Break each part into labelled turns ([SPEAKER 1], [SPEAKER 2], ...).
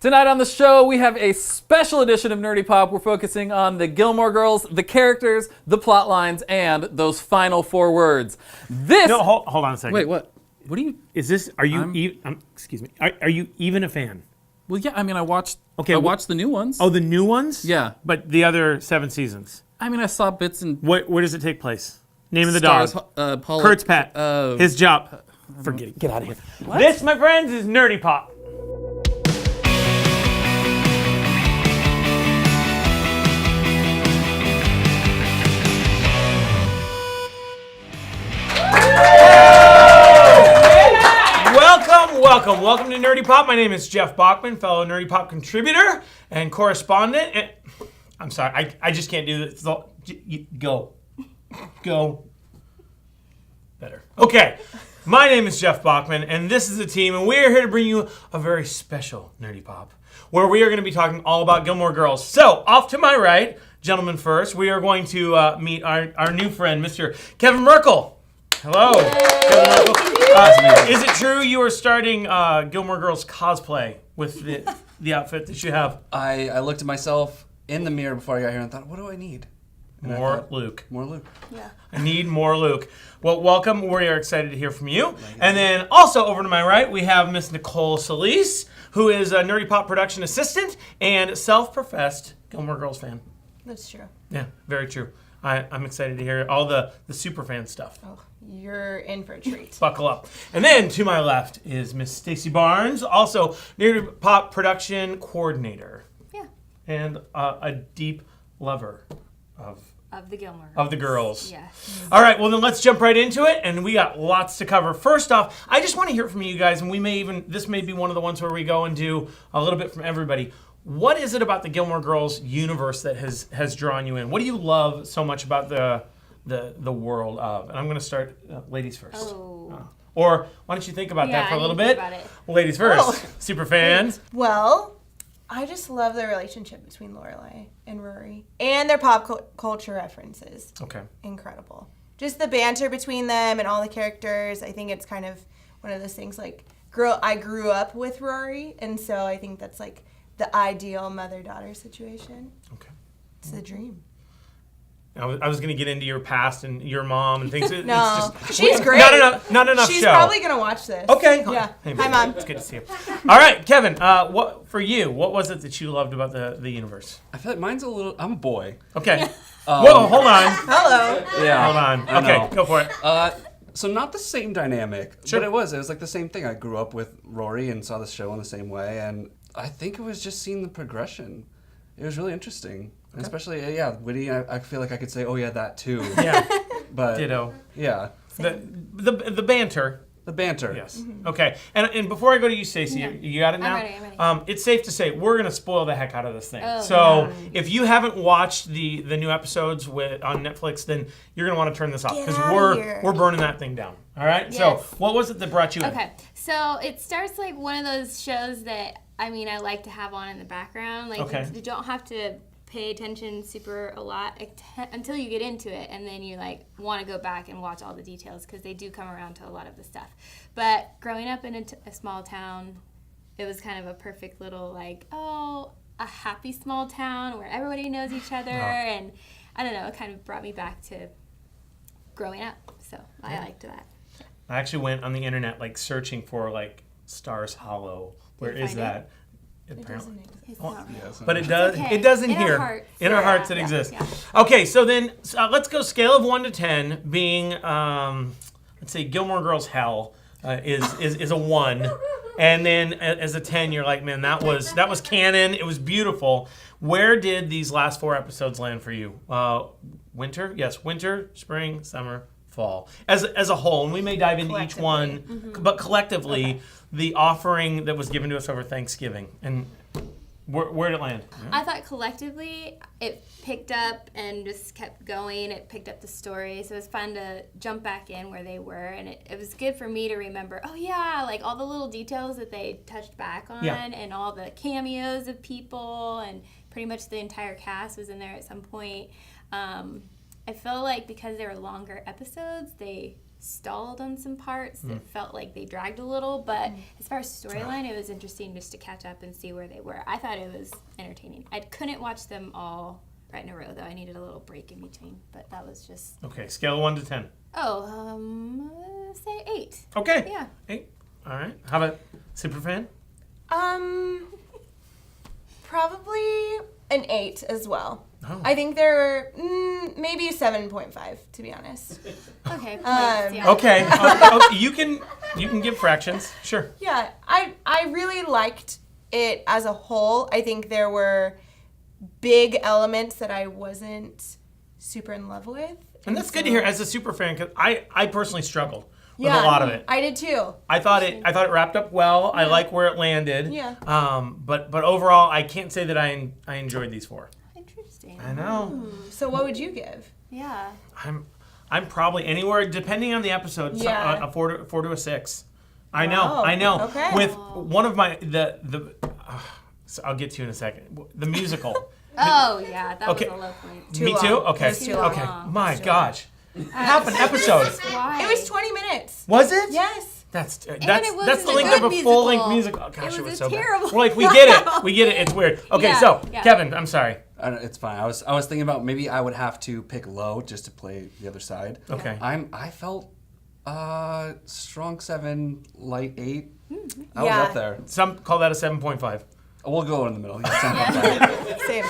[SPEAKER 1] Tonight on the show, we have a special edition of Nerdy Pop. We're focusing on the Gilmore Girls, the characters, the plot lines, and those final 4 words.
[SPEAKER 2] No, hold on a second.
[SPEAKER 1] Wait, what? What do you...
[SPEAKER 2] Is this... Are you... excuse me. Are you even a fan?
[SPEAKER 1] Well, yeah, I mean, I watched the new ones.
[SPEAKER 2] Oh, the new ones?
[SPEAKER 1] Yeah.
[SPEAKER 2] But the other 7 seasons?
[SPEAKER 1] I mean, I saw bits and...
[SPEAKER 2] Where does it take place? Name of the
[SPEAKER 1] Stars,
[SPEAKER 2] dog.
[SPEAKER 1] Paula,
[SPEAKER 2] Kurt's pet. His job. Forget it. Get out of here. What? This, my friends, is Nerdy Pop. Welcome to Nerdy Pop. My name is Jeff Bachman, fellow Nerdy Pop contributor and correspondent. And I'm sorry, I just can't do this. Go. Better. Okay, my name is Jeff Bachman, and this is the team, and we are here to bring you a very special Nerdy Pop, where we are going to be talking all about Gilmore Girls. So, off to my right, gentlemen first, we are going to meet our new friend, Mr. Kevin Merkel. Hello. Kevin Merkel. Is it true you are starting Gilmore Girls cosplay with the outfit that you have?
[SPEAKER 3] I looked at myself in the mirror before I got here and thought, what do I need? And
[SPEAKER 2] More Luke.
[SPEAKER 3] More Luke.
[SPEAKER 4] Yeah.
[SPEAKER 2] I need more Luke. Well, welcome. We are excited to hear from you. And then also over to my right, we have Miss Nicole Solis, who is a Nerdy Pop production assistant and self-professed Gilmore Girls fan.
[SPEAKER 4] That's true.
[SPEAKER 2] Yeah, very true. I'm excited to hear all the super fan stuff.
[SPEAKER 4] Oh, you're in for a treat.
[SPEAKER 2] Buckle up. And then to my left is Miss Stacy Barnes, also Nerdy Pop production coordinator.
[SPEAKER 4] Yeah.
[SPEAKER 2] And a deep lover of
[SPEAKER 5] the Gilmore Girls.
[SPEAKER 2] Of the girls.
[SPEAKER 5] Yes.
[SPEAKER 2] All right, well then let's jump right into it, and we got lots to cover. First off, I just want to hear from you guys, and this may be one of the ones where we go and do a little bit from everybody. What is it about the Gilmore Girls universe that has drawn you in? What do you love so much about the world of? And I'm going to start ladies first.
[SPEAKER 5] Oh.
[SPEAKER 2] Or why don't you think about that for a little bit?
[SPEAKER 5] About it.
[SPEAKER 2] Ladies first. Super fans.
[SPEAKER 4] Well, I just love the relationship between Lorelai and Rory and their pop culture references.
[SPEAKER 2] Okay.
[SPEAKER 4] Incredible. Just the banter between them and all the characters. I think it's kind of one of those things like, I grew up with Rory, and so I think that's like the ideal mother-daughter situation.
[SPEAKER 2] Okay.
[SPEAKER 4] It's the dream.
[SPEAKER 2] I was going to get into your past and your mom and things.
[SPEAKER 4] No, she's great.
[SPEAKER 2] Not enough
[SPEAKER 4] She's
[SPEAKER 2] show.
[SPEAKER 4] probably going to watch this.
[SPEAKER 2] Okay.
[SPEAKER 4] Yeah.
[SPEAKER 2] Hey,
[SPEAKER 4] Hi, Mom.
[SPEAKER 2] It's good to see you. All right, Kevin, what was it that you loved about the universe?
[SPEAKER 3] I feel like mine's I'm a boy.
[SPEAKER 2] Okay. Whoa, hold on.
[SPEAKER 4] Hello.
[SPEAKER 3] Yeah.
[SPEAKER 2] Hold on.
[SPEAKER 3] I
[SPEAKER 2] Okay,
[SPEAKER 3] know.
[SPEAKER 2] go for it.
[SPEAKER 3] So not the same dynamic,
[SPEAKER 2] Sure.
[SPEAKER 3] but it was like the same thing. I grew up with Rory and saw the show in the same way, and I think it was just seeing the progression. It was really interesting. And especially, witty. I feel like I could say, oh yeah, that too.
[SPEAKER 2] Yeah.
[SPEAKER 3] But
[SPEAKER 2] Ditto.
[SPEAKER 3] yeah,
[SPEAKER 2] The banter.
[SPEAKER 3] the banter.
[SPEAKER 2] Yes. Okay. And before I go to you, Stacey, you got it now?
[SPEAKER 5] I'm ready.
[SPEAKER 2] It's safe to say we're going to spoil the heck out of this thing.
[SPEAKER 5] Oh,
[SPEAKER 2] so if you haven't watched the new episodes on Netflix, then you're going to want to turn this off
[SPEAKER 4] Get
[SPEAKER 2] because
[SPEAKER 4] outta here.
[SPEAKER 2] we're burning that thing down. All right?
[SPEAKER 5] Yes.
[SPEAKER 2] So what was it that brought you in?
[SPEAKER 5] Okay, so it starts like one of those shows that I like to have on in the background. Like
[SPEAKER 2] Okay.
[SPEAKER 5] you don't have to pay attention a lot until you get into it, and then you want to go back and watch all the details because they do come around to a lot of the stuff. But growing up in a small town, it was kind of a perfect little a happy small town where everybody knows each other, and I don't know, it kind of brought me back to growing up. So I liked that.
[SPEAKER 2] I actually went on the internet searching for Stars Hollow. Where
[SPEAKER 5] Did you
[SPEAKER 2] is
[SPEAKER 5] find
[SPEAKER 2] that?
[SPEAKER 4] It
[SPEAKER 2] Apparently.
[SPEAKER 4] doesn't exist.
[SPEAKER 5] It's not real.
[SPEAKER 2] But it does.
[SPEAKER 5] okay.
[SPEAKER 2] It does in
[SPEAKER 5] In our
[SPEAKER 2] here.
[SPEAKER 5] hearts.
[SPEAKER 2] In our
[SPEAKER 5] Yeah,
[SPEAKER 2] hearts, it
[SPEAKER 5] yeah,
[SPEAKER 2] exists.
[SPEAKER 5] yeah.
[SPEAKER 2] Okay, so then let's go scale of 1 to 10. Being, let's say Gilmore Girls hell is a 1, and then as a 10, you're like, man, that was canon. It was beautiful. Where did these last 4 episodes land for you? Winter, yes, winter, spring, summer, fall. As a whole, and we may dive into each one, but collectively, the offering that was given to us over Thanksgiving and. Where did it land?
[SPEAKER 5] I thought collectively it picked up and just kept going. It picked up the story. So it was fun to jump back in where they were. And it was good for me to remember, oh yeah, all the little details that they touched back on and all the cameos of people and pretty much the entire cast was in there at some point. I feel like because they were longer episodes, they stalled on some parts that felt like they dragged a little, but as far as storyline, it was interesting just to catch up and see where they were. I thought it was entertaining. I couldn't watch them all right in a row, though. I needed a little break in between, but that was just...
[SPEAKER 2] Okay, scale of 1 to 10.
[SPEAKER 5] Say 8.
[SPEAKER 2] Okay.
[SPEAKER 5] Yeah.
[SPEAKER 2] 8. All right. How about Superfan?
[SPEAKER 4] Probably an 8 as well.
[SPEAKER 2] Oh.
[SPEAKER 4] I think there were maybe a 7.5, to be honest.
[SPEAKER 5] Okay. Yeah.
[SPEAKER 2] Okay. Okay. You can give fractions. Sure.
[SPEAKER 4] Yeah, I really liked it as a whole. I think there were big elements that I wasn't super in love with.
[SPEAKER 2] And that's good to hear as a super fan, because I personally struggled with a lot of it.
[SPEAKER 4] I did too.
[SPEAKER 2] I thought it wrapped up well. I like where it landed.
[SPEAKER 4] Yeah.
[SPEAKER 2] But overall, I can't say that I enjoyed these 4.
[SPEAKER 5] Interesting.
[SPEAKER 2] I know.
[SPEAKER 4] So what would you give?
[SPEAKER 5] Yeah.
[SPEAKER 2] I'm probably anywhere, depending on the episode,
[SPEAKER 4] Yeah.
[SPEAKER 2] a 4 to a 6. I
[SPEAKER 4] Wow.
[SPEAKER 2] know.
[SPEAKER 4] Okay.
[SPEAKER 2] With one of my so I'll get to you in a second. The musical.
[SPEAKER 5] Oh, yeah. That
[SPEAKER 2] Okay.
[SPEAKER 5] was a low point.
[SPEAKER 4] Too
[SPEAKER 2] Me
[SPEAKER 4] long.
[SPEAKER 2] too. Okay.
[SPEAKER 4] It was too long.
[SPEAKER 2] Okay.
[SPEAKER 5] long.
[SPEAKER 2] My gosh. Half an episode.
[SPEAKER 5] Why?
[SPEAKER 4] It was 20 minutes.
[SPEAKER 2] Was it?
[SPEAKER 4] Yes.
[SPEAKER 2] That's
[SPEAKER 5] it
[SPEAKER 2] the
[SPEAKER 5] wasn't a
[SPEAKER 2] length of
[SPEAKER 5] good
[SPEAKER 2] a full length
[SPEAKER 5] musical.
[SPEAKER 2] musical. Oh, gosh,
[SPEAKER 5] It
[SPEAKER 2] it
[SPEAKER 5] was
[SPEAKER 2] was
[SPEAKER 5] a
[SPEAKER 2] so
[SPEAKER 5] terrible-
[SPEAKER 2] bad. We're like, we get it. It's weird. Okay,
[SPEAKER 5] Yeah,
[SPEAKER 2] so
[SPEAKER 5] yeah.
[SPEAKER 2] Kevin, I'm sorry.
[SPEAKER 3] It's fine. I was thinking about maybe I would have to pick low just to play the other side.
[SPEAKER 2] Okay.
[SPEAKER 3] I felt strong 7, light 8. I
[SPEAKER 4] Yeah.
[SPEAKER 3] was up there.
[SPEAKER 2] Some call that a 7.5.
[SPEAKER 3] We'll go in the middle. Yeah, 7.5.
[SPEAKER 4] Same.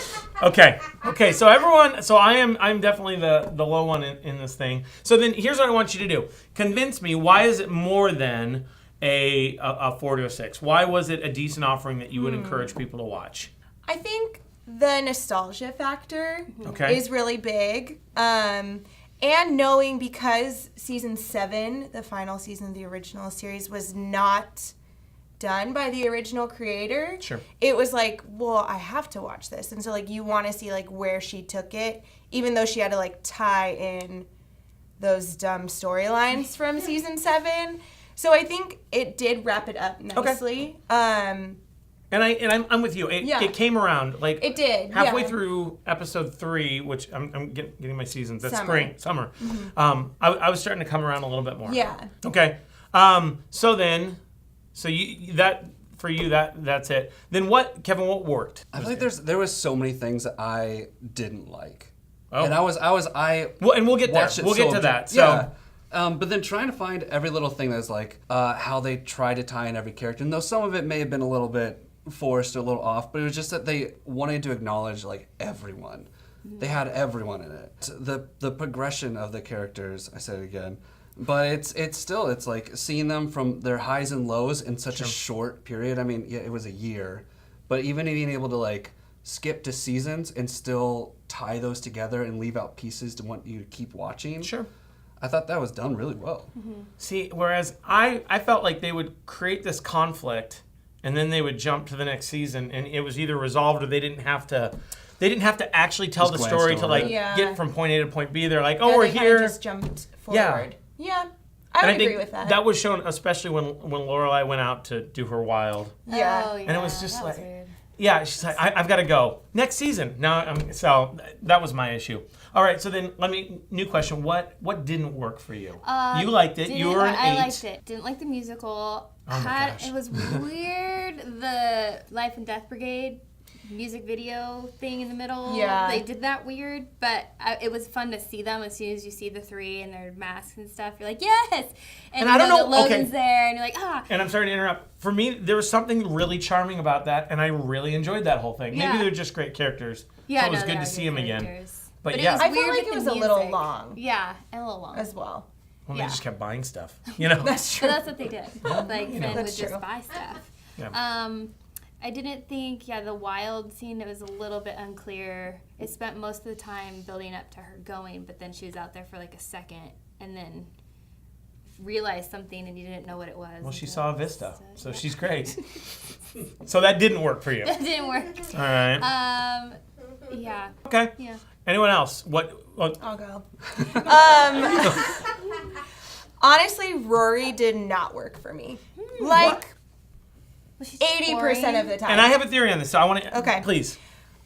[SPEAKER 2] Okay. So everyone, I'm definitely the low one in this thing. So then here's what I want you to do. Convince me, why is it more than a 4 to a 6? Why was it a decent offering that you would encourage people to watch?
[SPEAKER 4] I think the nostalgia factor
[SPEAKER 2] Okay.
[SPEAKER 4] is really big. And knowing because season 7, the final season of the original series, was not done by the original creator.
[SPEAKER 2] Sure.
[SPEAKER 4] It was like, well, I have to watch this. And so like you want to see like where she took it, even though she had to like tie in those dumb storylines from season 7. So I think it did wrap it up nicely.
[SPEAKER 2] And I'm with you. It came around like
[SPEAKER 4] It did,
[SPEAKER 2] halfway
[SPEAKER 4] yeah.
[SPEAKER 2] through episode 3, which I'm getting my seasons. That's
[SPEAKER 4] Summer.
[SPEAKER 2] spring, summer. I was starting to come around a little bit more.
[SPEAKER 4] Yeah.
[SPEAKER 2] Okay. So that's it. Then what, Kevin? What worked?
[SPEAKER 3] I feel like there was so many things that I didn't like.
[SPEAKER 2] Oh.
[SPEAKER 3] And I
[SPEAKER 2] Well, and we'll get there.
[SPEAKER 3] watched it
[SPEAKER 2] We'll
[SPEAKER 3] so
[SPEAKER 2] get to that. So.
[SPEAKER 3] Yeah. But then trying to find every little thing that's like how they try to tie in every character. And though some of it may have been a little bit forced or a little off, but it was just that they wanted to acknowledge like everyone. They had everyone in it. The progression of the characters, I said it again, but it's still like seeing them from their highs and lows in such a short period. I mean, yeah, it was a year, but even being able to like skip to seasons and still tie those together and leave out pieces to want you to keep watching.
[SPEAKER 2] Sure.
[SPEAKER 3] I thought that was done really well.
[SPEAKER 2] See, whereas I felt like they would create this conflict, and then they would jump to the next season, and it was either resolved or they didn't have to actually tell
[SPEAKER 3] Just
[SPEAKER 2] the
[SPEAKER 3] glanced
[SPEAKER 2] story to
[SPEAKER 3] over
[SPEAKER 2] like
[SPEAKER 3] it.
[SPEAKER 4] Yeah.
[SPEAKER 2] get from point A to point B. They're like, oh,
[SPEAKER 4] Yeah,
[SPEAKER 2] we're
[SPEAKER 4] they kinda
[SPEAKER 2] here.
[SPEAKER 4] just jumped
[SPEAKER 2] Yeah.
[SPEAKER 4] forward. Yeah. I would
[SPEAKER 2] think
[SPEAKER 4] agree with that.
[SPEAKER 2] that was shown, especially when Lorelai went out to do her wild.
[SPEAKER 4] Yeah.
[SPEAKER 5] Oh, yeah.
[SPEAKER 2] And it was just
[SPEAKER 5] that
[SPEAKER 2] like-
[SPEAKER 5] was weird.
[SPEAKER 2] Yeah, she's like, I've got to go next season. So that was my issue. All right, so then new question. What didn't work for you? You liked it. You were an 8.
[SPEAKER 5] I liked it. Didn't like the musical.
[SPEAKER 2] Oh my gosh.
[SPEAKER 5] It was weird. The Life and Death Brigade music video thing in the middle.
[SPEAKER 4] Yeah.
[SPEAKER 5] They did that weird, but it was fun to see them as soon as you see the 3 and their masks and stuff. You're like, yes!
[SPEAKER 2] And I don't know-
[SPEAKER 5] that Logan's
[SPEAKER 2] okay.
[SPEAKER 5] there, and you're like, ah.
[SPEAKER 2] And I'm sorry to interrupt. For me, there was something really charming about that, and I really enjoyed that whole thing.
[SPEAKER 5] Yeah.
[SPEAKER 2] Maybe they're just great characters.
[SPEAKER 5] Yeah,
[SPEAKER 2] so it was
[SPEAKER 5] no,
[SPEAKER 2] good
[SPEAKER 5] they
[SPEAKER 2] to
[SPEAKER 5] are
[SPEAKER 2] see
[SPEAKER 5] good
[SPEAKER 2] them again.
[SPEAKER 5] characters.
[SPEAKER 2] But
[SPEAKER 5] it
[SPEAKER 2] yeah.
[SPEAKER 5] was
[SPEAKER 4] I feel
[SPEAKER 5] weird
[SPEAKER 4] like
[SPEAKER 5] with
[SPEAKER 4] it
[SPEAKER 5] the
[SPEAKER 4] was a little
[SPEAKER 5] music.
[SPEAKER 4] long
[SPEAKER 5] Yeah, and a little long.
[SPEAKER 4] as well.
[SPEAKER 2] Well,
[SPEAKER 5] Yeah.
[SPEAKER 2] they just kept buying stuff, you know?
[SPEAKER 4] That's
[SPEAKER 5] But
[SPEAKER 4] true.
[SPEAKER 5] that's what they did. Like, Finn would
[SPEAKER 4] That's
[SPEAKER 5] just
[SPEAKER 4] true.
[SPEAKER 5] buy stuff.
[SPEAKER 2] Yeah.
[SPEAKER 5] I didn't think, the wild scene, it was a little bit unclear. It spent most of the time building up to her going, but then she was out there for like a second and then realized something and you didn't know what it was.
[SPEAKER 2] Well, she
[SPEAKER 5] until-
[SPEAKER 2] saw a vista, so
[SPEAKER 5] yeah.
[SPEAKER 2] she's great. So that didn't work for you.
[SPEAKER 5] That didn't work.
[SPEAKER 2] All right.
[SPEAKER 5] Yeah.
[SPEAKER 2] Okay.
[SPEAKER 5] Yeah.
[SPEAKER 2] Anyone else? What?
[SPEAKER 4] I'll go. Honestly, Rory did not work for me. Like
[SPEAKER 5] Was she
[SPEAKER 4] 80%
[SPEAKER 5] boring?
[SPEAKER 4] of the time.
[SPEAKER 2] And I have a theory on this, so I want to.
[SPEAKER 4] Okay.
[SPEAKER 2] Please.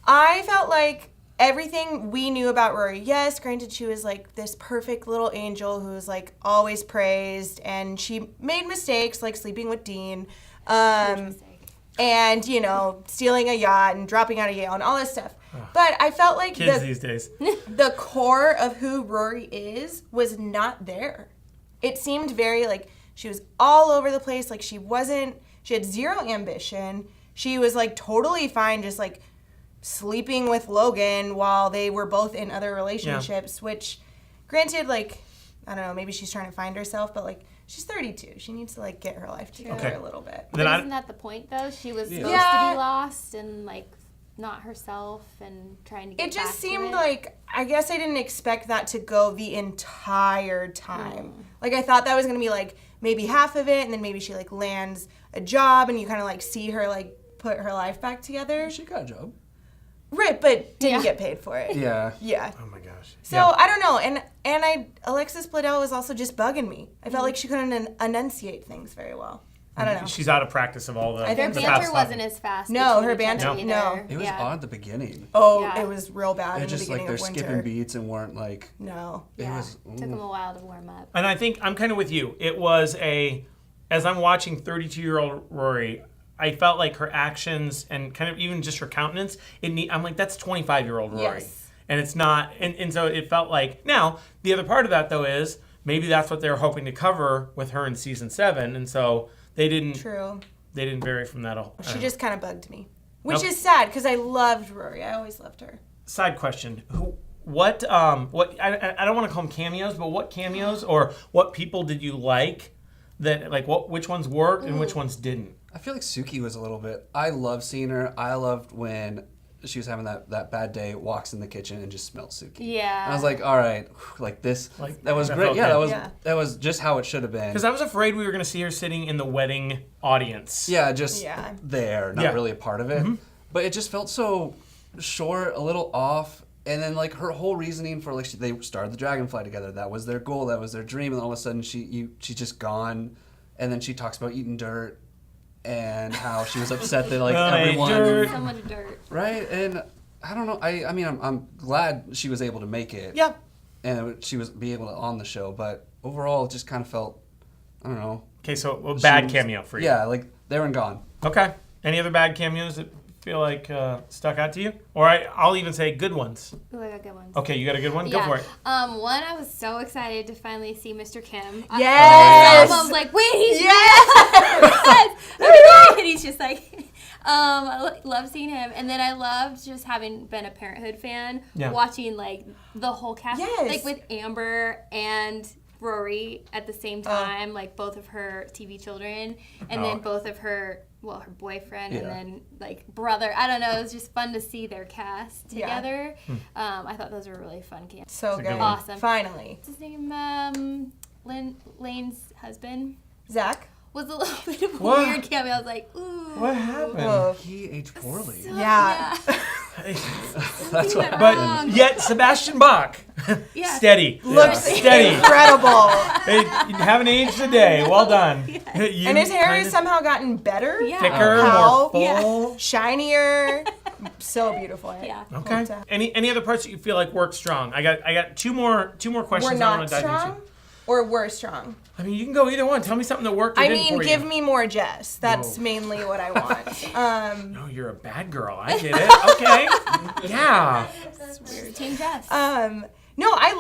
[SPEAKER 4] I felt like everything we knew about Rory. Yes, granted, she was like this perfect little angel who was like always praised, and she made mistakes like sleeping with Dean, and you know, stealing a yacht and dropping out of Yale and all this stuff. But I felt like
[SPEAKER 2] Kids these days.
[SPEAKER 4] the core of who Rory is was not there. It seemed very like she was all over the place. Like she had zero ambition. She was like totally fine just like sleeping with Logan while they were both in other relationships, which granted, like, I don't know, maybe she's trying to find herself, but like she's 32. She needs to like get her life together a little bit.
[SPEAKER 5] But isn't that the point though? She was supposed to be lost and like not herself and trying to get
[SPEAKER 4] It just
[SPEAKER 5] back to
[SPEAKER 4] seemed
[SPEAKER 5] it.
[SPEAKER 4] like, I guess I didn't expect that to go the entire time. Like I thought that was gonna be like maybe half of it, and then maybe she like lands a job and you kind of like see her like put her life back together.
[SPEAKER 3] She got a job.
[SPEAKER 4] Right, but didn't get paid for it.
[SPEAKER 3] Yeah.
[SPEAKER 4] Yeah.
[SPEAKER 2] Oh my gosh.
[SPEAKER 4] So I don't know, and Alexis Bledel was also just bugging me. I felt like she couldn't enunciate things very well. I don't know.
[SPEAKER 2] She's out of practice of all the.
[SPEAKER 4] I think
[SPEAKER 5] Their
[SPEAKER 4] so.
[SPEAKER 5] banter wasn't as fast.
[SPEAKER 4] No,
[SPEAKER 5] between
[SPEAKER 4] her
[SPEAKER 5] each
[SPEAKER 4] banter-
[SPEAKER 5] other
[SPEAKER 4] no.
[SPEAKER 5] either.
[SPEAKER 3] It was
[SPEAKER 5] Yeah.
[SPEAKER 3] odd at the beginning.
[SPEAKER 4] Oh,
[SPEAKER 5] Yeah.
[SPEAKER 4] it was real bad in
[SPEAKER 3] It
[SPEAKER 4] the
[SPEAKER 3] just like
[SPEAKER 4] beginning
[SPEAKER 3] they're
[SPEAKER 4] of winter.
[SPEAKER 3] skipping beats and weren't like.
[SPEAKER 4] No.
[SPEAKER 3] It
[SPEAKER 5] Yeah.
[SPEAKER 3] was.
[SPEAKER 5] Took them a while to warm up.
[SPEAKER 2] And I think I'm kind of with you. It was as I'm watching 32-year-old Rory, I felt like her actions and kind of even just her countenance, I'm like, that's 25-year-old Rory.
[SPEAKER 4] Yes.
[SPEAKER 2] And it's not, and so it felt like, now, the other part of that though is, maybe that's what they were hoping to cover with her in season 7, and so they didn't vary from that all.
[SPEAKER 4] She just kind of bugged me, which
[SPEAKER 2] Okay.
[SPEAKER 4] is sad because I loved Rory. I always loved her.
[SPEAKER 2] Side question. What I don't want to call them cameos, but what cameos or what people did you like that, like, which ones worked and which ones didn't?
[SPEAKER 3] I feel like Suki was a little bit. I love seeing her. I loved when she was having that bad day, walks in the kitchen and just smells Suki.
[SPEAKER 5] Yeah.
[SPEAKER 3] And I was like, all right, like this.
[SPEAKER 2] Like,
[SPEAKER 3] that was
[SPEAKER 2] that
[SPEAKER 3] great.
[SPEAKER 2] felt
[SPEAKER 3] Yeah,
[SPEAKER 2] good.
[SPEAKER 3] that was just how it should have been.
[SPEAKER 2] Because I was afraid we were going to see her sitting in the wedding audience.
[SPEAKER 3] Yeah, just
[SPEAKER 4] Yeah.
[SPEAKER 3] there, not
[SPEAKER 2] Yeah.
[SPEAKER 3] really a part of it. But it just felt so short, a little off. And then like her whole reasoning for like they started the Dragonfly together. That was their goal. That was their dream. And all of a sudden she's just gone. And then she talks about eating dirt and how she was upset that like everyone.
[SPEAKER 2] dirt.
[SPEAKER 5] So much dirt.
[SPEAKER 3] Right, and I don't know. I mean, I'm glad she was able to make it.
[SPEAKER 4] Yeah.
[SPEAKER 3] And she was be able to on the show, but overall, it just kind of felt, I don't know.
[SPEAKER 2] Okay, so a bad
[SPEAKER 3] She was-
[SPEAKER 2] cameo for you.
[SPEAKER 3] Yeah, like they were and gone.
[SPEAKER 2] Okay. Any other bad cameos that feel like stuck out to you? Or I'll even say good ones.
[SPEAKER 5] Ooh, I got good ones.
[SPEAKER 2] Okay, you got a good one? Go for it.
[SPEAKER 5] One, I was so excited to finally see Mr. Kim.
[SPEAKER 4] Yes!
[SPEAKER 5] I was like, wait, he's
[SPEAKER 4] Yes!
[SPEAKER 5] yes! And he's just like, I love seeing him. And then I loved just having been a Parenthood fan,
[SPEAKER 2] Yeah.
[SPEAKER 5] watching like the whole cast,
[SPEAKER 4] Yes.
[SPEAKER 5] like with Amber and Rory at the same time, like both of her TV children, and then both of her, well, her boyfriend, and
[SPEAKER 3] Yeah.
[SPEAKER 5] then like brother. I don't know. It was just fun to see their cast
[SPEAKER 4] Yeah.
[SPEAKER 5] together. I thought those were really fun camps.
[SPEAKER 4] So
[SPEAKER 2] a
[SPEAKER 4] good.
[SPEAKER 2] good one.
[SPEAKER 5] Awesome.
[SPEAKER 4] Finally.
[SPEAKER 5] What's his name? Lane's husband
[SPEAKER 4] Zach?
[SPEAKER 5] was a little bit of a
[SPEAKER 2] What?
[SPEAKER 5] weird cameo. I was like, ooh.
[SPEAKER 2] What happened?
[SPEAKER 4] Oh.
[SPEAKER 3] He aged poorly.
[SPEAKER 4] Yeah.
[SPEAKER 3] That's what.
[SPEAKER 2] But yet, Sebastian Bach,
[SPEAKER 5] Yeah.
[SPEAKER 2] steady.
[SPEAKER 4] Looks
[SPEAKER 2] Steady.
[SPEAKER 4] incredible.
[SPEAKER 2] Hey, you haven't aged a day. Well done. You
[SPEAKER 4] And his hair
[SPEAKER 2] kinda
[SPEAKER 4] has somehow gotten better.
[SPEAKER 5] Yeah.
[SPEAKER 2] thicker,
[SPEAKER 4] How?
[SPEAKER 2] more
[SPEAKER 5] Yeah.
[SPEAKER 2] full.
[SPEAKER 4] Shinier. So beautiful.
[SPEAKER 5] Yeah.
[SPEAKER 2] Okay. Any other parts that you feel like work strong? I got two more questions.
[SPEAKER 4] We're
[SPEAKER 2] I want
[SPEAKER 4] not
[SPEAKER 2] to dive
[SPEAKER 4] strong?
[SPEAKER 2] into.
[SPEAKER 4] Or we're strong?
[SPEAKER 2] I mean, you can go either one. Tell me something that worked. Or
[SPEAKER 4] I
[SPEAKER 2] didn't
[SPEAKER 4] mean,
[SPEAKER 2] for
[SPEAKER 4] give
[SPEAKER 2] you.
[SPEAKER 4] me more Jess. That's
[SPEAKER 2] Whoa.
[SPEAKER 4] mainly what I want.
[SPEAKER 2] No, you're a bad girl. I get it. Okay. Yeah.
[SPEAKER 5] Team Jess.
[SPEAKER 4] No, I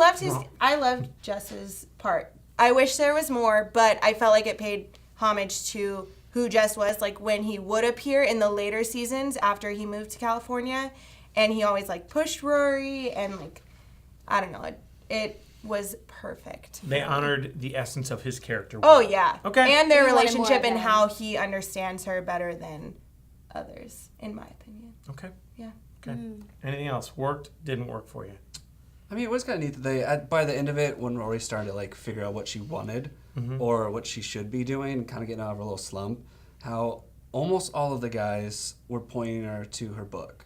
[SPEAKER 4] loved Jess's part. I wish there was more, but I felt like it paid homage to who Jess was, like when he would appear in the later seasons after he moved to California, and he always like pushed Rory, and like, I don't know, it was perfect.
[SPEAKER 2] They honored the essence of his character.
[SPEAKER 4] Oh yeah.
[SPEAKER 2] Okay.
[SPEAKER 4] And their
[SPEAKER 5] We wanted more
[SPEAKER 4] relationship
[SPEAKER 5] of
[SPEAKER 4] and
[SPEAKER 5] them.
[SPEAKER 4] how he understands her better than others, in my opinion.
[SPEAKER 2] Okay.
[SPEAKER 4] Yeah.
[SPEAKER 2] Okay. Anything else worked? Didn't work for you?
[SPEAKER 3] I mean, it was kind of neat that by the end of it, when Rory started to like figure out what she wanted or what she should be doing, kind of getting out of her little slump, how almost all of the guys were pointing her to her book.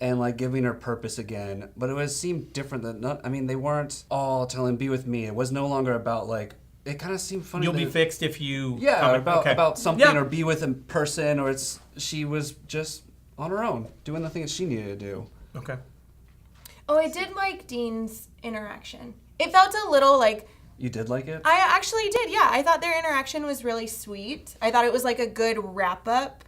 [SPEAKER 3] And like giving her purpose again, but it seemed different than they weren't all telling be with me. It was no longer about like it kind of seemed funny.
[SPEAKER 2] You'll be fixed if you.
[SPEAKER 3] Yeah, about something
[SPEAKER 2] Yeah.
[SPEAKER 3] or be with a person, or she was just on her own doing the things she needed to do.
[SPEAKER 2] Okay.
[SPEAKER 4] Oh, I did like Dean's interaction. It felt a little like...
[SPEAKER 3] You did like it?
[SPEAKER 4] I actually did, yeah. I thought their interaction was really sweet. I thought it was like a good wrap-up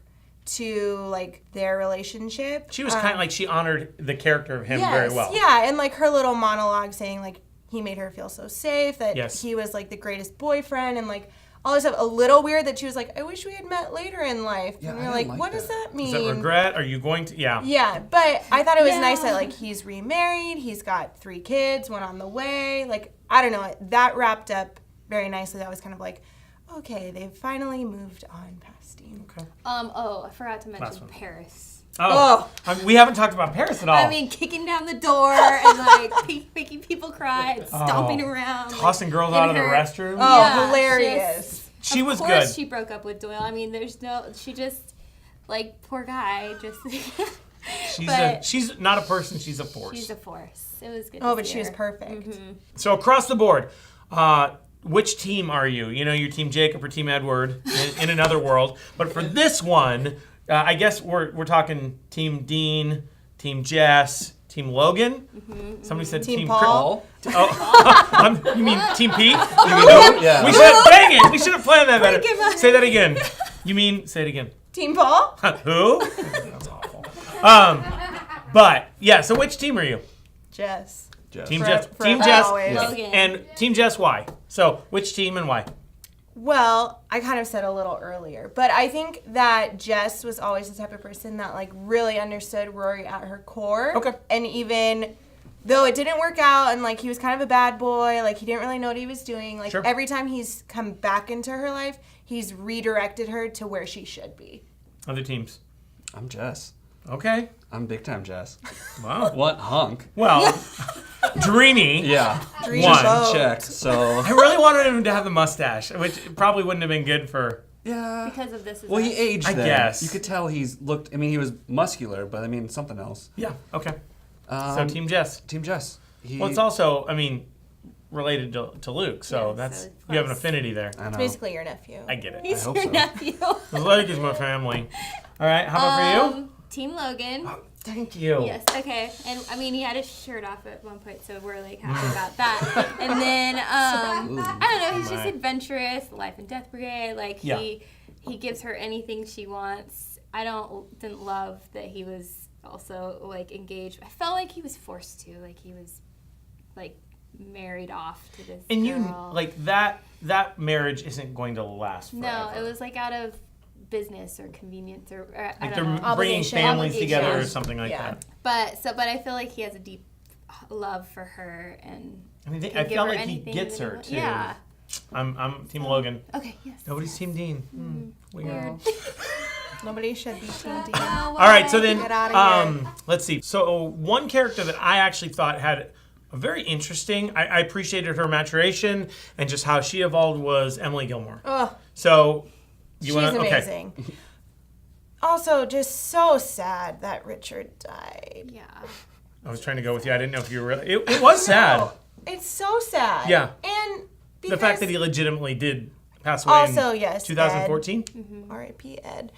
[SPEAKER 4] to like their relationship.
[SPEAKER 2] She was kind of like, she honored the character of him
[SPEAKER 4] Yes,
[SPEAKER 2] very well.
[SPEAKER 4] yeah, and like her little monologue saying like he made her feel so safe, that
[SPEAKER 2] Yes.
[SPEAKER 4] he was like the greatest boyfriend, and like all this stuff. A little weird that she was like, I wish we had met later in life.
[SPEAKER 3] Yeah,
[SPEAKER 4] and
[SPEAKER 3] I
[SPEAKER 4] you're
[SPEAKER 3] didn't
[SPEAKER 4] like,
[SPEAKER 3] like
[SPEAKER 4] what
[SPEAKER 3] that.
[SPEAKER 4] does that mean?
[SPEAKER 2] Is that regret? Are you going to? Yeah.
[SPEAKER 4] Yeah, but I thought it was
[SPEAKER 5] Yeah.
[SPEAKER 4] nice that like he's remarried, he's got 3 kids, 1 on the way. Like, I don't know, that wrapped up very nicely. That was kind of like, okay, they've finally moved on past Dean.
[SPEAKER 2] Okay.
[SPEAKER 5] I forgot to
[SPEAKER 2] Last
[SPEAKER 5] mention
[SPEAKER 2] one.
[SPEAKER 5] Paris.
[SPEAKER 2] Oh, we haven't talked about Paris at all.
[SPEAKER 5] I mean, kicking down the door and like making people cry and stomping
[SPEAKER 2] Oh.
[SPEAKER 5] around.
[SPEAKER 2] Tossing girls
[SPEAKER 5] in
[SPEAKER 2] out of the
[SPEAKER 5] her-
[SPEAKER 2] restroom.
[SPEAKER 4] Oh,
[SPEAKER 5] Yeah,
[SPEAKER 4] hilarious.
[SPEAKER 2] She was
[SPEAKER 5] Of course
[SPEAKER 2] good.
[SPEAKER 5] she broke up with Doyle. I mean, she just, like, poor guy, just,
[SPEAKER 2] She's not a person, she's a force.
[SPEAKER 5] she's a force. It was good
[SPEAKER 4] Oh,
[SPEAKER 5] to
[SPEAKER 4] but
[SPEAKER 5] see
[SPEAKER 4] she was
[SPEAKER 5] her.
[SPEAKER 4] perfect.
[SPEAKER 2] So across the board, which team are you? You know, you're Team Jacob or Team Edward in another world. But for this one, I guess we're talking Team Dean, Team Jess, Team Logan. Somebody said
[SPEAKER 4] Team
[SPEAKER 2] Team
[SPEAKER 4] Paul.
[SPEAKER 2] You mean Team Pete?
[SPEAKER 3] Yeah.
[SPEAKER 2] We should dang it. We should have planned that better.
[SPEAKER 5] Break him up.
[SPEAKER 2] Say that again. Say it again.
[SPEAKER 4] Team Paul?
[SPEAKER 2] Who? That's awful. But yeah. So which team are you?
[SPEAKER 4] Jess.
[SPEAKER 2] Team
[SPEAKER 4] For-
[SPEAKER 2] Jess.
[SPEAKER 4] for
[SPEAKER 2] Team Jess.
[SPEAKER 4] always.
[SPEAKER 5] Logan.
[SPEAKER 2] And Team Jess. Why? So which team and why?
[SPEAKER 4] Well, I kind of said a little earlier, but I think that Jess was always the type of person that like really understood Rory at her core.
[SPEAKER 2] Okay.
[SPEAKER 4] And even though it didn't work out and like he was kind of a bad boy, like he didn't really know what he was doing, like
[SPEAKER 2] Sure.
[SPEAKER 4] every time he's come back into her life, he's redirected her to where she should be.
[SPEAKER 2] Other teams.
[SPEAKER 3] I'm Jess.
[SPEAKER 2] Okay.
[SPEAKER 3] I'm big time Jess.
[SPEAKER 2] Wow.
[SPEAKER 3] What hunk?
[SPEAKER 2] Well, dreamy.
[SPEAKER 3] Yeah.
[SPEAKER 4] Dream
[SPEAKER 2] One.
[SPEAKER 4] boat.
[SPEAKER 3] Check. So.
[SPEAKER 2] I really wanted him to have the mustache, which probably wouldn't have been good for.
[SPEAKER 3] Yeah.
[SPEAKER 5] Because of This Is
[SPEAKER 3] Well, he
[SPEAKER 5] Us.
[SPEAKER 3] aged
[SPEAKER 2] I
[SPEAKER 3] then.
[SPEAKER 2] guess.
[SPEAKER 3] You could tell he's looked. I mean, he was muscular, but I mean something else.
[SPEAKER 2] Yeah. Okay. So Team Jess.
[SPEAKER 3] Team Jess.
[SPEAKER 2] Well, it's also, I mean, related to Luke, so
[SPEAKER 5] Yeah,
[SPEAKER 2] that's
[SPEAKER 5] so it's
[SPEAKER 2] you have an
[SPEAKER 5] close.
[SPEAKER 2] affinity there.
[SPEAKER 3] I know.
[SPEAKER 4] Basically your nephew.
[SPEAKER 2] I get it.
[SPEAKER 5] He's
[SPEAKER 3] hope
[SPEAKER 5] your
[SPEAKER 3] so.
[SPEAKER 5] nephew.
[SPEAKER 2] Luke is my family. All right. How about for you?
[SPEAKER 5] Team Logan.
[SPEAKER 2] Thank you.
[SPEAKER 5] Yes, okay. And I mean, he had his shirt off at one point, so we're like happy about that. And then, I don't know, he's just
[SPEAKER 2] My.
[SPEAKER 5] adventurous, Life and Death Brigade. Like,
[SPEAKER 2] Yeah.
[SPEAKER 5] he gives her anything she wants. I didn't love that he was also, like, engaged. I felt like he was forced to. Like, he was, like, married off to this
[SPEAKER 2] And you
[SPEAKER 5] girl.
[SPEAKER 2] like that marriage isn't going to last forever.
[SPEAKER 5] No, it was, like, out of business or convenience or I
[SPEAKER 2] like
[SPEAKER 5] don't
[SPEAKER 2] they're
[SPEAKER 5] know.
[SPEAKER 2] bringing
[SPEAKER 4] Obligation.
[SPEAKER 2] families together or
[SPEAKER 5] Obligation.
[SPEAKER 2] something like
[SPEAKER 4] Yeah.
[SPEAKER 2] that.
[SPEAKER 5] But I feel like he has a deep love for her and
[SPEAKER 2] I mean,
[SPEAKER 5] can
[SPEAKER 2] I
[SPEAKER 5] give
[SPEAKER 2] felt
[SPEAKER 5] her
[SPEAKER 2] like he
[SPEAKER 5] anything
[SPEAKER 2] gets
[SPEAKER 5] that
[SPEAKER 2] her
[SPEAKER 5] wants.
[SPEAKER 2] too.
[SPEAKER 5] Yeah.
[SPEAKER 2] I'm Team Logan.
[SPEAKER 5] Okay. Yes.
[SPEAKER 2] Nobody's Team Dean. Weird.
[SPEAKER 4] Nobody should be Team Dean.
[SPEAKER 2] All right, so then
[SPEAKER 4] Get outta here.
[SPEAKER 2] let's see. So one character that I actually thought had a very interesting. I appreciated her maturation and just how she evolved was Emily Gilmore.
[SPEAKER 4] Oh,
[SPEAKER 2] So you
[SPEAKER 4] she's
[SPEAKER 2] want to
[SPEAKER 4] amazing. Also, just so sad that Richard died.
[SPEAKER 5] Yeah.
[SPEAKER 2] I was trying to go with you. I didn't know if you were really. It was sad.
[SPEAKER 4] It's so sad.
[SPEAKER 2] Yeah.
[SPEAKER 4] And because
[SPEAKER 2] The fact that he legitimately did pass away
[SPEAKER 4] also,
[SPEAKER 2] in
[SPEAKER 4] yes,
[SPEAKER 2] 2014.
[SPEAKER 4] R.I.P. Ed.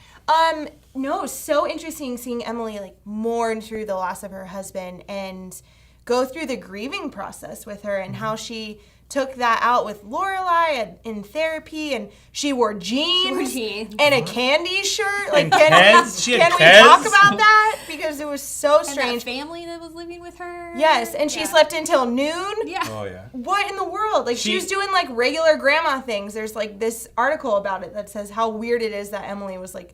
[SPEAKER 4] No, so interesting seeing Emily like mourn through the loss of her husband and go through the grieving process with her and how she took that out with Lorelai in therapy, and she wore jeans,
[SPEAKER 5] jeans.
[SPEAKER 4] and a candy shirt. Like,
[SPEAKER 2] And
[SPEAKER 4] can
[SPEAKER 2] Keds. She had
[SPEAKER 4] we
[SPEAKER 2] Keds.
[SPEAKER 4] talk about that? Because it was so
[SPEAKER 5] And that
[SPEAKER 4] strange.
[SPEAKER 5] family that was living with her.
[SPEAKER 4] Yes, and she
[SPEAKER 5] Yeah.
[SPEAKER 4] slept until noon.
[SPEAKER 5] Yeah.
[SPEAKER 3] Oh yeah.
[SPEAKER 4] What in the world? Like, she was doing, like, regular grandma things. There's, like, this article about it that says how weird it is that Emily was, like,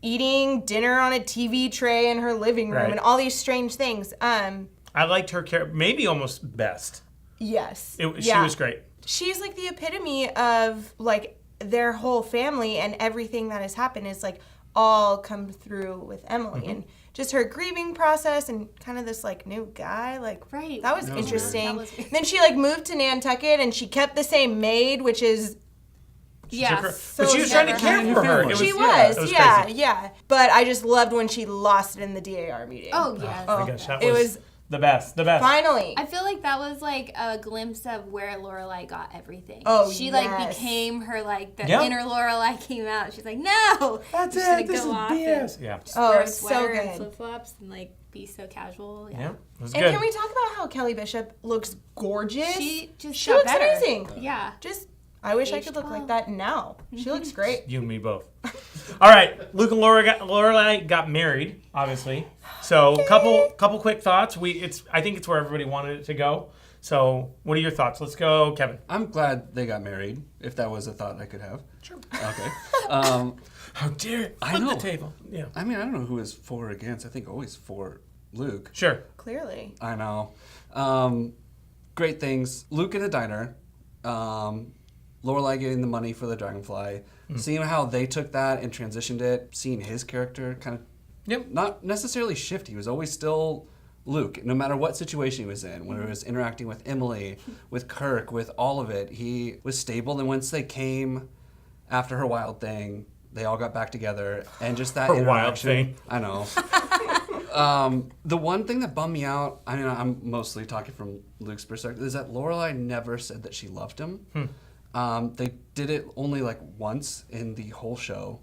[SPEAKER 4] eating dinner on a TV tray in her living room
[SPEAKER 2] Right.
[SPEAKER 4] and all these strange things.
[SPEAKER 2] I liked her character, maybe almost best.
[SPEAKER 4] Yes.
[SPEAKER 2] She
[SPEAKER 4] Yeah.
[SPEAKER 2] was great.
[SPEAKER 4] She's, like, the epitome of, like, their whole family, and everything that has happened is, like, all come through with Emily.
[SPEAKER 2] Mm-hmm.
[SPEAKER 4] And just her grieving process and kind of this, like, new guy, like,
[SPEAKER 5] Right.
[SPEAKER 4] that was
[SPEAKER 5] That
[SPEAKER 3] was
[SPEAKER 4] interesting.
[SPEAKER 5] weird. That was weird.
[SPEAKER 4] Then she, like, moved to Nantucket, and she kept the same maid, which is...
[SPEAKER 5] Yeah.
[SPEAKER 2] Took her-
[SPEAKER 4] So
[SPEAKER 2] but she was trying to
[SPEAKER 4] never
[SPEAKER 2] care
[SPEAKER 3] had
[SPEAKER 2] for her.
[SPEAKER 3] family.
[SPEAKER 2] It was,
[SPEAKER 4] She
[SPEAKER 2] yeah,
[SPEAKER 4] was,
[SPEAKER 2] it was
[SPEAKER 4] yeah,
[SPEAKER 2] crazy.
[SPEAKER 4] yeah. But I just loved when she lost it in the DAR meeting.
[SPEAKER 5] Oh yes.
[SPEAKER 2] Oh my gosh, that
[SPEAKER 4] it
[SPEAKER 2] was
[SPEAKER 4] was
[SPEAKER 2] The best.
[SPEAKER 4] Finally.
[SPEAKER 5] I feel like that was like a glimpse of where Lorelai got everything.
[SPEAKER 4] Oh,
[SPEAKER 5] she
[SPEAKER 4] yes.
[SPEAKER 5] like became her like the
[SPEAKER 2] Yep.
[SPEAKER 5] inner Lorelai came out. She's like, no,
[SPEAKER 2] That's
[SPEAKER 5] She's
[SPEAKER 2] it.
[SPEAKER 5] gonna
[SPEAKER 2] This
[SPEAKER 5] go
[SPEAKER 2] is
[SPEAKER 5] off
[SPEAKER 2] BS.
[SPEAKER 5] and
[SPEAKER 2] Yeah.
[SPEAKER 5] wear a
[SPEAKER 4] so
[SPEAKER 5] sweater and
[SPEAKER 4] good.
[SPEAKER 5] flip flops and like be so casual.
[SPEAKER 2] Yeah. It was
[SPEAKER 4] And
[SPEAKER 2] good.
[SPEAKER 4] can we talk about how Kelly Bishop looks gorgeous?
[SPEAKER 5] She just
[SPEAKER 4] She
[SPEAKER 5] got
[SPEAKER 4] looks
[SPEAKER 5] better.
[SPEAKER 4] amazing.
[SPEAKER 5] Yeah.
[SPEAKER 4] Just, I wish I
[SPEAKER 5] Aged
[SPEAKER 4] could look
[SPEAKER 5] well.
[SPEAKER 4] like that now. She looks great.
[SPEAKER 2] You and me both. All right, Luke and Lorelai got married, obviously. So, couple quick thoughts. I think it's where everybody wanted it to go. So, what are your thoughts? Let's go, Kevin.
[SPEAKER 3] I'm glad they got married, if that was a thought I could have.
[SPEAKER 2] Sure.
[SPEAKER 3] Okay.
[SPEAKER 2] How dare it?
[SPEAKER 3] I
[SPEAKER 2] Flip
[SPEAKER 3] know.
[SPEAKER 2] the table. Yeah.
[SPEAKER 3] I mean, I don't know who is for or against. I think always for Luke.
[SPEAKER 2] Sure.
[SPEAKER 4] Clearly.
[SPEAKER 3] I know. Great things. Luke in a diner. Lorelai getting the money for the dragonfly. Seeing how they took that and transitioned it. Seeing his character kind of
[SPEAKER 2] Yep.
[SPEAKER 3] not necessarily shift. He was always still Luke, no matter what situation he was in. When he was interacting with Emily, with Kirk, with all of it, he was stable. And once they came after her wild thing, they all got back together. And just that
[SPEAKER 2] Her wild
[SPEAKER 3] interaction.
[SPEAKER 2] thing.
[SPEAKER 3] I know. The one thing that bummed me out, I mean, I'm mostly talking from Luke's perspective, is that Lorelai never said that she loved him. They did it only like once in the whole show.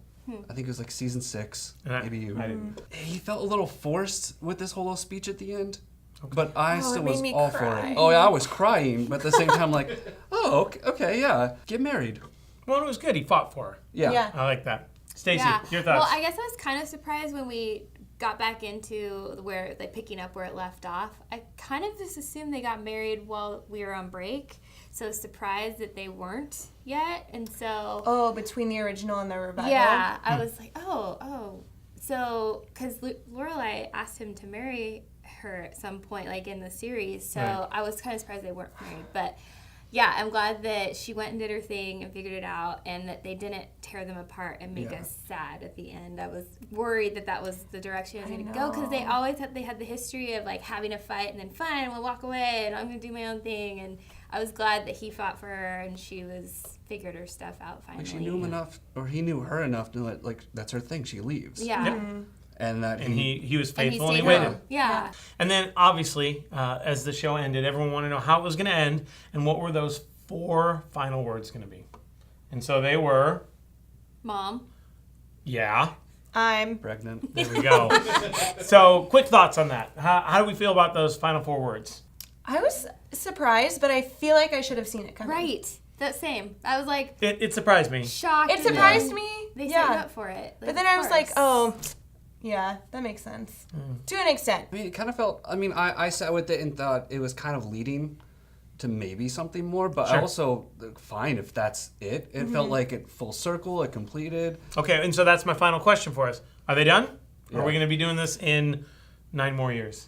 [SPEAKER 3] I think it was like season 6. Maybe you.
[SPEAKER 2] I didn't.
[SPEAKER 3] He felt a little forced with this whole little speech at the end. But I
[SPEAKER 4] Oh,
[SPEAKER 3] still
[SPEAKER 4] it made
[SPEAKER 3] was
[SPEAKER 4] me
[SPEAKER 3] all for
[SPEAKER 4] cry.
[SPEAKER 3] it. Oh, yeah, I was crying, but at the same time, like, oh, okay, yeah, get married.
[SPEAKER 2] Well, it was good. He fought for her.
[SPEAKER 3] Yeah.
[SPEAKER 4] Yeah.
[SPEAKER 2] I like that. Stacey,
[SPEAKER 5] Yeah.
[SPEAKER 2] your thoughts?
[SPEAKER 5] Well, I guess I was kind of surprised when we got back into where, like, picking up where it left off. I kind of just assumed they got married while we were on break. So I was surprised that they weren't yet. And so,
[SPEAKER 4] Oh, between the original and the revival?
[SPEAKER 5] yeah, I was like, oh. So, because Lorelai asked him to marry her at some point, like in the series. So
[SPEAKER 2] Right.
[SPEAKER 5] I was kind of surprised they weren't married. But yeah, I'm glad that she went and did her thing and figured it out, and that they didn't tear them apart and make us sad at the end. I was worried that was the direction it was going to go, because they always had the history of like having a fight and then fine, we'll walk away and I'm going to do my own thing. And I was glad that he fought for her and she figured her stuff out finally.
[SPEAKER 3] Like she knew him enough, or he knew her enough to know that, like, that's her thing. She leaves.
[SPEAKER 5] Yeah.
[SPEAKER 2] Yep.
[SPEAKER 3] And that
[SPEAKER 2] And he was
[SPEAKER 5] And
[SPEAKER 2] faithful and he
[SPEAKER 5] stayed
[SPEAKER 2] waited.
[SPEAKER 5] home. Yeah.
[SPEAKER 2] And then, obviously, as the show ended, everyone wanted to know how it was going to end and what were those 4 final words going to be. And so they were,
[SPEAKER 5] Mom.
[SPEAKER 2] yeah,
[SPEAKER 4] I'm
[SPEAKER 3] pregnant.
[SPEAKER 2] there we go. So, quick thoughts on that. How do we feel about those final 4 words?
[SPEAKER 4] I was surprised, but I feel like I should have seen it coming.
[SPEAKER 5] Right. That same. I was like
[SPEAKER 2] It surprised me.
[SPEAKER 5] shocked.
[SPEAKER 4] It
[SPEAKER 5] and then
[SPEAKER 4] surprised me.
[SPEAKER 5] They set
[SPEAKER 4] yeah.
[SPEAKER 5] you up for it.
[SPEAKER 4] But then I was like, oh, yeah, that makes sense. To an extent.
[SPEAKER 3] I mean, it kind of felt, I sat with it and thought it was kind of leading to maybe something more, but I
[SPEAKER 2] Sure.
[SPEAKER 3] also, fine if that's it. It felt like it full circle, it completed.
[SPEAKER 2] Okay, and so that's my final question for us. Are they done? Or are we
[SPEAKER 3] Yeah.
[SPEAKER 2] going to be doing this in 9 more years?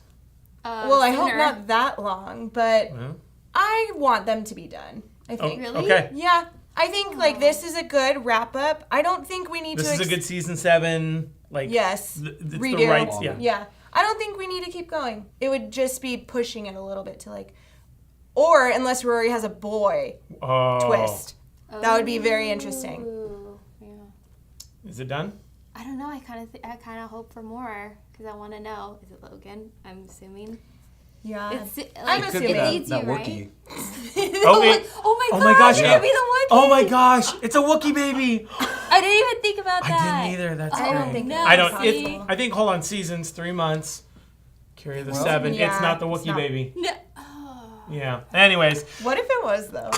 [SPEAKER 4] Well, I hope
[SPEAKER 5] sooner.
[SPEAKER 4] not that long, but
[SPEAKER 2] Well,
[SPEAKER 4] I want them to be done. I think.
[SPEAKER 5] Really?
[SPEAKER 2] Okay.
[SPEAKER 4] Yeah. I think like this is a good wrap up. I don't think we need
[SPEAKER 2] This
[SPEAKER 4] to
[SPEAKER 2] is a good season 7. Like,
[SPEAKER 4] Yes.
[SPEAKER 2] it's
[SPEAKER 4] Redo.
[SPEAKER 2] the right, yeah.
[SPEAKER 4] Yeah. I don't think we need to keep going. It would just be pushing it a little bit to like, or unless Rory has a boy
[SPEAKER 2] Oh.
[SPEAKER 4] twist. That would be very interesting.
[SPEAKER 5] Ooh, yeah.
[SPEAKER 2] Is it done?
[SPEAKER 5] I don't know. I kind of hope for more because I want to know. Is it Logan? I'm assuming.
[SPEAKER 4] Yeah.
[SPEAKER 5] It's like,
[SPEAKER 4] I'm
[SPEAKER 3] It could be
[SPEAKER 4] assuming.
[SPEAKER 5] it leads
[SPEAKER 3] that
[SPEAKER 5] you, right?
[SPEAKER 3] Wookiee.
[SPEAKER 5] Oh my
[SPEAKER 2] gosh,
[SPEAKER 5] It
[SPEAKER 2] yeah.
[SPEAKER 5] could be the Wookiee.
[SPEAKER 2] Oh my gosh, it's a Wookiee baby.
[SPEAKER 5] I didn't even think about that.
[SPEAKER 2] I didn't either. That's
[SPEAKER 4] I don't
[SPEAKER 2] great.
[SPEAKER 4] think
[SPEAKER 5] no,
[SPEAKER 2] I don't.
[SPEAKER 5] see?
[SPEAKER 2] I think. Hold on. Seasons 3 months. Carry the 7.
[SPEAKER 4] yeah,
[SPEAKER 2] it's not the
[SPEAKER 4] it's
[SPEAKER 2] Wookiee
[SPEAKER 4] not.
[SPEAKER 2] baby.
[SPEAKER 5] No. Oh.
[SPEAKER 2] Yeah. Anyways,
[SPEAKER 4] What if it was though?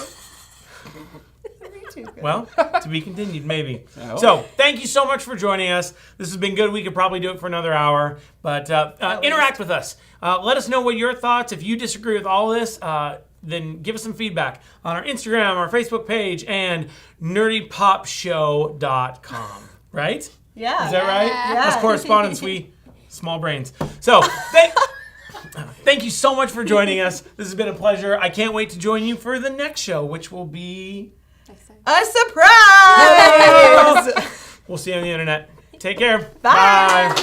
[SPEAKER 4] That'd be too good.
[SPEAKER 2] well, to be continued, maybe.
[SPEAKER 3] Oh.
[SPEAKER 2] So, thank you so much for joining us. This has been good. We could probably do it for another hour, but interact with us. Let us know what your thoughts. If you disagree with all this, then give us some feedback on our Instagram, our Facebook page, and nerdypopshow.com. Right?
[SPEAKER 4] Yeah.
[SPEAKER 2] Is that right?
[SPEAKER 4] Yeah.
[SPEAKER 2] Us correspondents, we small brains. So, thank you so much for joining us. This has been a pleasure. I can't wait to join you for the next show, which will be...
[SPEAKER 4] A surprise!
[SPEAKER 2] We'll see you on the internet. Take care.
[SPEAKER 4] Bye.